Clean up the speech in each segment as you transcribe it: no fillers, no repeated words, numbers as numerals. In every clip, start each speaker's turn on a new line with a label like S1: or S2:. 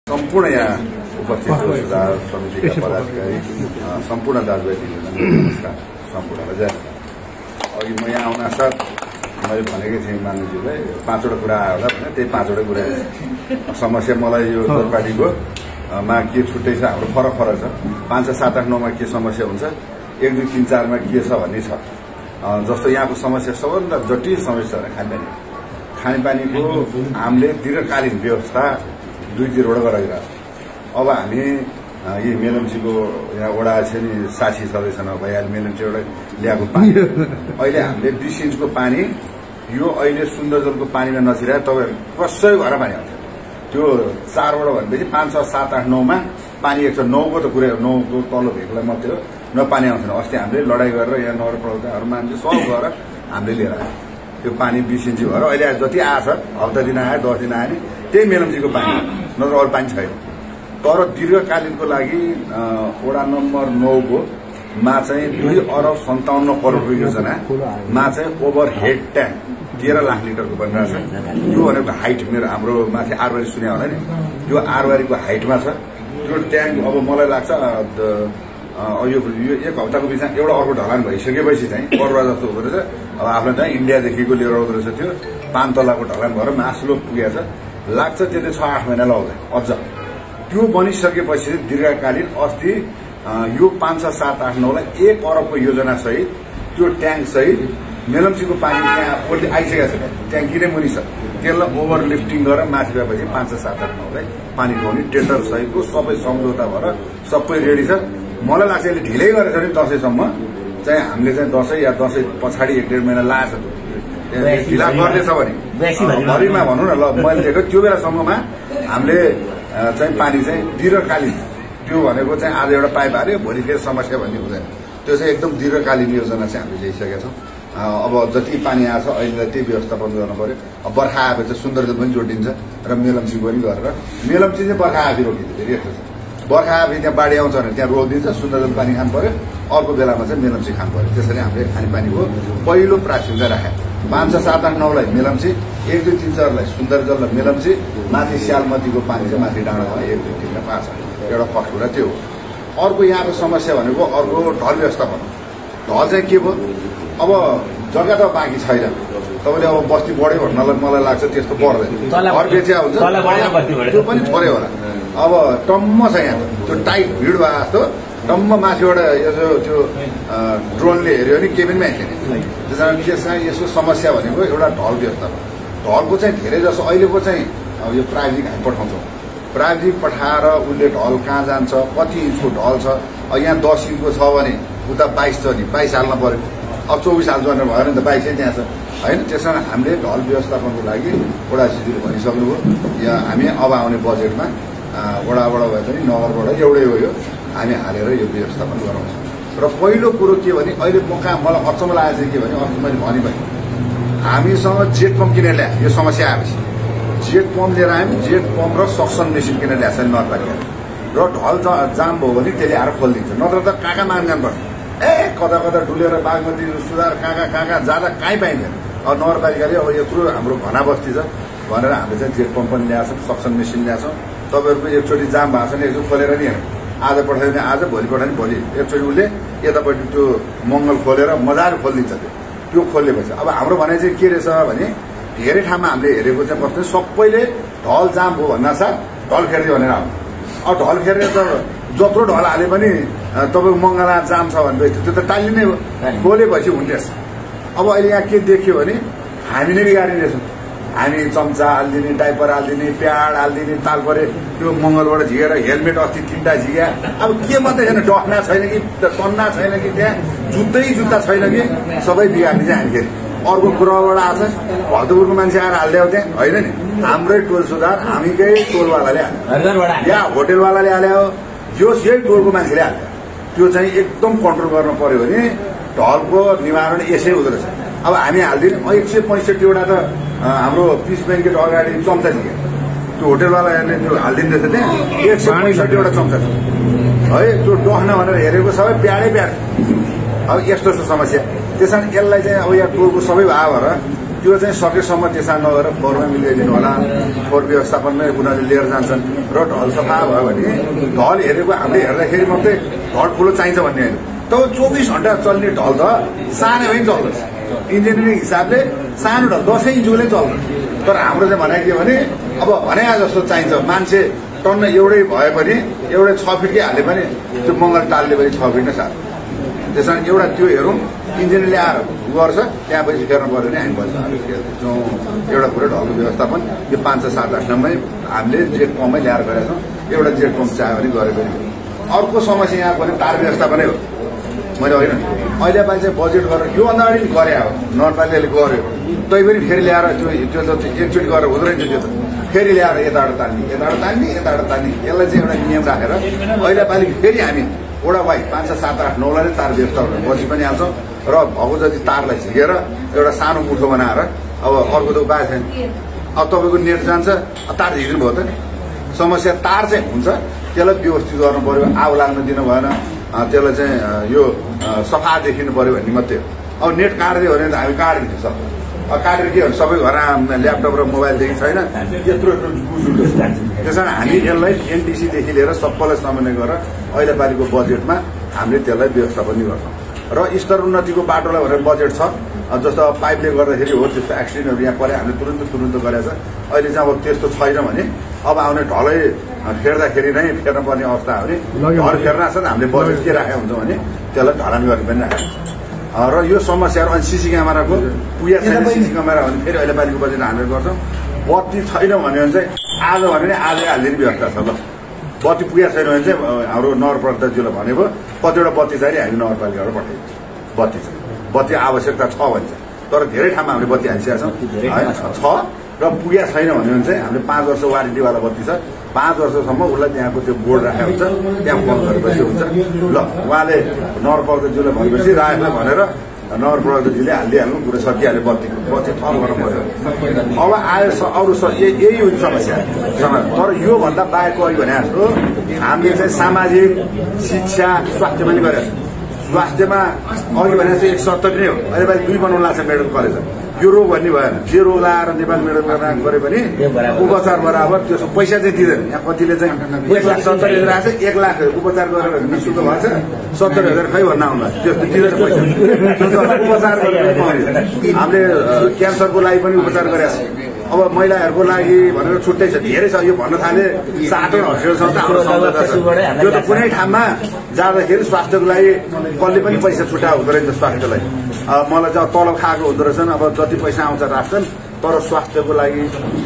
S1: सम्पूर्ण यहाँ उपस्थित सुधार समितिका पदाधिकारी सम्पूर्ण दाजुभाइ दिदीबहिनी नमस्कार। सम्पूर्णलाई जय। अघि म यहाँ आउन साथ मैले भनेकै थिएँ मान्यज्यूलाई 5वटा कुरा आयो होला भने त्यही 5वटा कुरा समस्या मलाई यो पार्टीको मा के छुट्टै छ, हाम्रो फरक फरक छ। 5, 7, 8, 9 मा के समस्या हुन्छ, 1, 2, 3, 4 मा के छ भन्ने छ। जस्तो यहाँको समस्या सबभन्दा जटिल समस्या खानेपानी। खानेपानीको हामीले दीर्घकालीन व्यवस्था 2-3 वटा गराइरहेको छ। अब हामी यी मेलम्चीको यहाँ वडा छ नि 60 सदस्य भइहाल्यो। मेलम्ची एउटा ल्याएको पानी अहिले हामीले 20 इन्चको पानी यो अहिले सुन्दरजलको पानीमा नछिराए तपाईहरु कसै घर पानी आउँछ। त्यो 4 वटा भनेपछि 5, 6, 7, 8, 9 मा पानी एक छ। 9 को त कुरा 9 को तल्लो भेगलाई मात्रै हो, न पानी आउँदैन। अस्ति हामीले लडाई गरेर यहाँ नगरपालिकाहरु मान्छे सब गएर हामीले लिएर आयो त्यो पानी 20 इन्ची भएर अहिले जति आछ हप्ता दिन आयो 10 दिन आयो नि त्यही मेलम्चीको पानी, नत्र अरू पानी छैन। तर दीर्घकालीनको लागि वडा नम्बर 9 को मा चाहिँ 2,57 करोड योजनामा चाहिँ ओभरहेड ट्याङ्क 13 लाख लिटरको बनिरहेको छ। यो भनेको हाइट मेरो हाम्रो माथि आरवारी सुने होला नि, यो आरवारीको हाइटमा छ त्यो ट्याङ्क। अब मलाई लाग्छ यो 1 हप्ताको बिचमा एउटा अर्को ढलान भइसकेपछि चाहिँ पर्वा जस्तो हुँदो रहेछ। अब आफूलाई चाहिँ इन्डियादेखिको लिएर आउँदो रहेछ त्यो 5 तलाको ढलान भएर मासुलो पुगेको छ। लाग्छ त्यसले 6-8 महिना लाग्दैन अझ। त्यो बनिसकेपछि दीर्घकालीन अस्ति यो 5, 6, 7, 8, 9 लाई 1 अरबको योजना सहित त्यो ट्याङ्क सहित मेलम्चीको पानी त्यहाँ आइसकेको छ। ट्याङ्की नै मुनि छ, त्यसलाई ओभरलिफ्टिङ गरेर माथि गएपछि 5, 6, 7, 8, 9 लाई पानी खुवाउने टेन्डर सहितको सबै सम्झौता भएर सबै रेडी छ। मलाई लाग्छ यसले ढिलै गरेछ नि दशैंसम्म चाहिँ हामीले चाहिँ दशैं या दशैं पछाडि 1-1.5 महिना लागेछ ढिला गर्नेछ भने भरिमा भनौँ न। ल मैले देखेको त्यो बेलासम्ममा हामीले चाहिँ पानी चाहिँ दीर्घकालीन त्यो भनेको चाहिँ आज एउटा पाइप हाल्यो भोलि फेरि समस्या भन्ने हुँदैन। त्यो चाहिँ एकदम दीर्घकालीन योजना चाहिँ हामीले ल्याइसकेका छौँ। अब जति पानी आछ अहिले त्यही व्यवस्थापन गर्नु पर्यो। अब बर्खा आएपछि सुन्दरजल पनि जोडिन्छ र मेलम्ची पनि गरेर मेलम्ची चाहिँ बर्खा आएपछि रोकिन्छ। फेरि यस्तो छ, बर्खा आएपछि त्यहाँ बाढी आउँछ भने त्यहाँ रोकिदिन्छ, सुन्दरजल पानी खानु पर्यो, अर्को बेलामा चाहिँ मेलम्ची खानु पर्यो। त्यसरी हामीले खानेपानीको पहिलो प्राथमिकता राख्यौँ। 5, 6, 7, 8, 9 लाई मेलम्ची, 1, 2, 3, 4 लाई सुन्दरजल र मेलम्ची, माथि स्यालमतीको पानी चाहिँ माथि डाँडामा 1, 2, 3 र 5 एउटा फटकुरा त्यो हो। अर्को यहाँको समस्या भनेको अर्को ढल व्यवस्थापन। ढल चाहिँ के भयो, अब जग्गा त बाँकी छैन। तपाईँले अब बस्ती बढ्यो भन्नलाई मलाई लाग्छ त्यस्तो पर्दैन, घर बेच्या हुन्छ त्यो पनि छोड्यो होला। अब टम्म छ यहाँ त्यो टाइट भिड भयो जस्तो टम्म माथिबाट यसो त्यो ड्रोनले हेऱ्यो भने केही पनि मान्छे त्यसमा यसको समस्या भनेको एउटा ढल व्यवस्थापन। ढलको चाहिँ धेरै जसो अहिलेको चाहिँ यो प्राविधिक हामी पठाउँछौँ। प्राविधिक पठाएर उसले ढल कहाँ जान्छ, कति इन्चको ढल छ। यहाँ 10 इन्चको छ भने उता 22 छ नि 22 हाल्न पर्यो। अब 24 हाल्छ भनेर भयो भने त 22 त्यहाँ छ होइन। त्यसमा हामीले ढल व्यवस्थापनको लागि वडा सिजीले भनिसक्नुभयो। यहाँ हामी अब आउने बजेटमा वडाबाट भए पनि नगरबाट एउटै हो, यो हामी हालेर यो व्यवस्थापन गराउँछौँ। र पहिलो कुरो के भने अहिले मलाई अचम्म लागेको चाहिँ के भने अस्ति मैले भने हामीसँग जेट पम्प किनेर ल्यायो। यो समस्या आएपछि जेट पम्प लिएर आयौँ। जेट पम्प र सक्सन मेसिन किनेर ल्याएको छ नगरपालिका। र ढल जाम भयो भने त्यसले आएर खोलिदिन्छ, नत्र त कहाँ माग जानुपर्छ। कता कता डुलेर बागमती सुधार कहाँ जाँदा कहीँ पाइँदैन। अब नगरपालिकाले अब यत्रो हाम्रो घना बस्ती छ भनेर हामीले चाहिँ जेट पम्प पनि ल्याएको छौँ, सक्सन मेसिन ल्याएको छौँ। तपाईँहरूको एकचोटि जाम भएको छ नि एकचोटि खोलेर नि आज पठायो भने आज, भोलि पठायो भने भोलि एकचोटि उसले यतापट्टि त्यो मङ्गल खोलेर मजाले खोलिदिन्छ। त्यो खोलेपछि अब हाम्रो भनाइ चाहिँ के रहेछ भने धेरै ठाउँमा हामीले हेरेको चाहिँ कस्तो सबैले ढल जाम भयो भन्नासाथ ढल फेर्दियो भनेर आउँछ। अब ढल फेर्ने त जत्रो ढल हाले पनि तपाईँको मङ्गला जाम छ भनेपछि त्यो त टालिने हो, खोलेपछि हुँदैछ। अब अहिले यहाँ के देखियो भने हामी नै बिगारिरहेछौँ। हामी चम्चा हालिदिने, डाइपर हालिदिने, प्याड हालिदिने, तालपरे त्यो मङ्गलबाट झिकेर हेलमेट अस्ति 3टा झिक्या। अब के मात्रै छैन, डक्ना छैन कि टन्ना छैन कि त्यहाँ जुत्ता छैन कि सबै बिगार्ने चाहिँ हामी फेरि अर्को कुराबाट आएको छ। भक्तपुरको मान्छे आएर हालिदियो त्यहाँ होइन नि, हाम्रै टोल सुधार हामीकै टोलवालाले हाल्यो या होटेलवालाले हाल्यो, यही टोलको मान्छेले हाल्यो। त्यो चाहिँ एकदम कन्ट्रोल गर्न पर्यो भने ढलको निवारण यसै हुँदो रहेछ। अब हामी हालिदिने 165 वटा त हाम्रो पिस ब्याङ्केट अगाडि चम्चा थियो। त्यो होटेलवालाहरूले त्यो हालिदिँदैछ त्यहाँ 165 वटा चम्चा छ है। त्यो डहना भनेर हेरेको सबै प्याडै प्याड। अब यस्तो छ समस्या। त्यसमा यसलाई चाहिँ अब यहाँ टोलको सबै भयो भएर त्यो चाहिँ सकेसम्म त्यसमा नगएर फोहोरमा मिलाइदिनु होला। फोहोर व्यवस्थापनमै उनीहरूले लिएर जान्छन् र ढल सफा भयो भने ढल हेरेको हामीले हेर्दाखेरि मात्रै ढल ठुलो चाहिन्छ भन्ने होइन। त 24 घण्टा चल्ने ढल त सानो पनि चल्दछ। इन्जिनियरिङ हिसाबले सानो ढल 10 इन्चुले चल्दछ। तर हाम्रो चाहिँ भनेको के भने अब भने जस्तो चाहिन्छ। मान्छे टन्न एउटै भए पनि एउटै 6 फिटकै हाले पनि त्यो मङ्गल टाल्ले पनि 6 फिट नै साथ। त्यस कारण एउटा त्यो हेरौँ इन्जिनियरले आएर गर्छ त्यहाँ पछि फेर्नु पर्यो भने हामी बस्छौँ। एउटा कुरो ढलको व्यवस्थापन यो 5 7 8 9मै हामीले जेट कममै ल्याएर गरेका छौँ। एउटा जेट कम चाह्यो भने गरे पनि। अर्को समस्या यहाँ भने तार व्यवस्थापनै हो। मैले होइन अहिले पालि चाहिँ बजेट गरेर योभन्दा अगाडि गरे हो नगरपालिकाले गर्यो तै पनि फेरि ल्याएर त्यो एकचोटि गरेर हुँदो रहेछ। त्यो त फेरि ल्याएर यताबाट तान्ने यसलाई चाहिँ एउटा नियम राखेर अहिले पालि फेरि हामी वडा वाइ 5 7 8 9लाई तार व्यवस्थापन बजी पनि हाल्छौँ र भएको जति तारलाई झिकेर एउटा सानो मुठो बनाएर अब अर्को त उपाय छैन। अब तपाईँको नेट जान्छ तार झिक्नु भयो त समस्या तार चाहिँ हुन्छ त्यसलाई व्यवस्थित गर्नु पर्यो। आगो लाग्न दिनु भएन त्यसलाई चाहिँ यो सफा देखिनु पर्यो भन्ने मात्रै हो। अब नेट काट्दियो भने त हामी काटिदिन्छ सब काटेर के हुन्छ सबै घर ल्यापटप र मोबाइलदेखि छैन यत्रो गुजुल्टो त्यस कारण हामी यसलाई एनटिसीदेखि लिएर सबैलाई समन्वय गरेर अहिले पालिको बजेटमा हामीले त्यसलाई व्यवस्थापन गर्छौँ र स्तर उन्नतिको बाटोलाई भनेर बजेट छ। जस्तो पाइपले गर्दाखेरि हो त्यस्तो एक्सिडेन्टहरू यहाँ परे हामीले तुरुन्त गरेको छ। अहिले चाहिँ अब त्यस्तो छैन भने अब आउने ढलै फेर्दाखेरि नै फेर्न पर्ने अवस्था हो भने ढल फेर्न साथ हामीले बजेट के राखेको हुन्छ भने त्यसलाई ढलान गर्ने पनि राखेको हुन्छ। र यो समस्याहरू अनि सिसी क्यामेराको पुया छैन सिसी क्यामेरा भने फेरि अहिले पालिको बजेट हामीले गर्छौँ। बत्ती छैन भने चाहिँ आज भन्यो भने आजै हालिदिने व्यवस्था छ। ल बत्ती पुया छैन भने चाहिँ हाम्रो नगरपालिकाज्यूले भनेको कतिवटा बत्ती चाहिँ हामी नगरपालिकाबाट पठाइदिन्छ। बत्ती आवश्यकता छ भन्छ तर धेरै ठाउँमा हामीले बत्ती हालिसकेका छौँ छ र पुया छैन भन्यो भने चाहिँ हामीले 5 वर्ष वारेन्टीवाला बत्ती छ। 5 वर्षसम्म उसलाई त्यहाँको त्यो बोर्ड राखेको हुन्छ त्यहाँ बन्द गरेपछि हुन्छ। ल उहाँले नगरपालिकाज्यूले भनेपछि राखेन भनेर नगरपालिकाज्यूले हालिदिइहाल्नु कुरो सकिहाल्यो। बत्ती थप गर्नु पर्यो। अब आयो अरू यही हुन्छ समस्या तर योभन्दा बाहेक अघि भने जस्तो हामीले चाहिँ सामाजिक शिक्षा स्वास्थ्य पनि गरेका छौँ। स्वास्थ्यमा अघि भने चाहिँ 170 नै हो। अहिले पालि 2 बनाउनु लाग्छ मेडिकल कलेज। यो रोग भन्ने भएन जे रोग लाएर नेपाल मेडिकल गरे पनि उपचार बराबर त्यसको पैसा चाहिँ दिँदैन। यहाँ कतिले चाहिँ 1,70,000 आएको छ 1 लाख उपचार गरेर निःशुल्क भन्छ 70,000 खै भन्न आउनु त्यस्तो दिँदैन पैसा उपचार गरेर। हामीले क्यान्सरको लागि पनि उपचार गरेका छौँ। अब महिलाहरूको लागि भनेर छुट्टै छ धेरै छ। यो भन्न थाले 7 हस्पिटलसम्म हाम्रो सम्झौता छ। त्यो त कुनै ठाउँमा जाँदाखेरि स्वास्थ्यको लागि कसले पनि पैसा छुट्टा हुँदो रहेछ स्वास्थ्यलाई। मलाई चाहिँ तलब खाएको हुँदो रहेछन् अब जति पैसा आउँछ राख्छन् तर स्वास्थ्यको लागि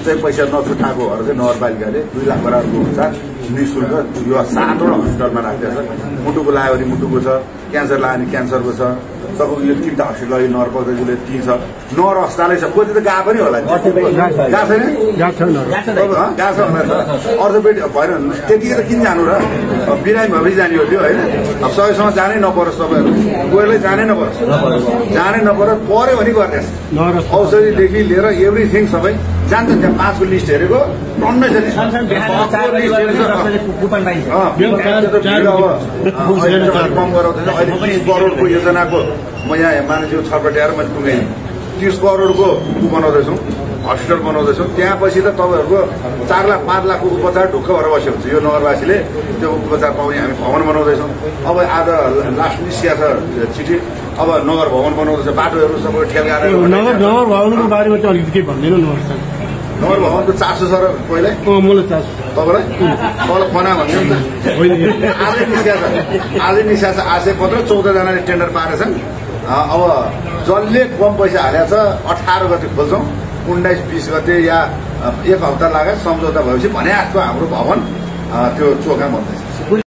S1: चाहिँ पैसा नछुट्टाएकोहरू चाहिँ नगरपालिकाले 2 लाख बराबरको उपचार निःशुल्क यो 7वटा हस्पिटलमा राखेको छ। मुटुको लाग्यो भने मुटुको छ, क्यान्सर लाग्यो भने क्यान्सरको छ। तपाईँको यो 3टा हस्पिटल नगरपालिकाले 3 छ। नगर अस्पतालै छ कति त गएको पनि होला गएको छैन गएको छ भनेर अर्थोपेडिक भएन त्यतिकै त किन जानु र बिरामी भएपछि जाने हो त्यो होइन। अब सबैसँग जानै नपरोस् तपाईँहरू कोहीलाई जानै नपरोस् पर्यो भने गर्ने औषधिदेखि लिएर एभ्रिथिङ सबै जान्छ। त्यहाँ 5को लिस्ट हेरेको टन्नै छ कम गराउँदैछ। अहिले 30 करोडको योजनाको म यहाँ मानिसहरू छटपट्याएर मैले पुगेँ 30 करोडको बनाउँदैछौँ हस्पिटल बनाउँदैछौँ। त्यहाँ पछि त तपाईँहरूको 4 लाख 5 लाखको उपचार ढुक्क भएर बसेको हुन्छ। यो नगरवासीले त्यो उपचार पाउने हामी भवन बनाउँदैछौँ। अब आज लास्ट निस्किया छ चिठी अब नगर भवन बनाउँदैछ। बाटोहरू सबै ठेलगाएर
S2: नगर भवनको बारेमा चाहिँ अलिकति के भन्दैन
S1: नगर भवनको चासो छ र पहिल्यै
S2: मलाई चासो
S1: तपाईँलाई फना भन्ने आजै निस्किया छ आशय पत्र 14 जनाले टेन्डर पारेछन्। अब जसले कम पैसा हालेको छ 18 गते खोल्छौँ 19-20 गते या 1 हप्ता लाग्यो सम्झौता भएपछि भने जस्तो हाम्रो भवन त्यो चोखा बन्दैछ।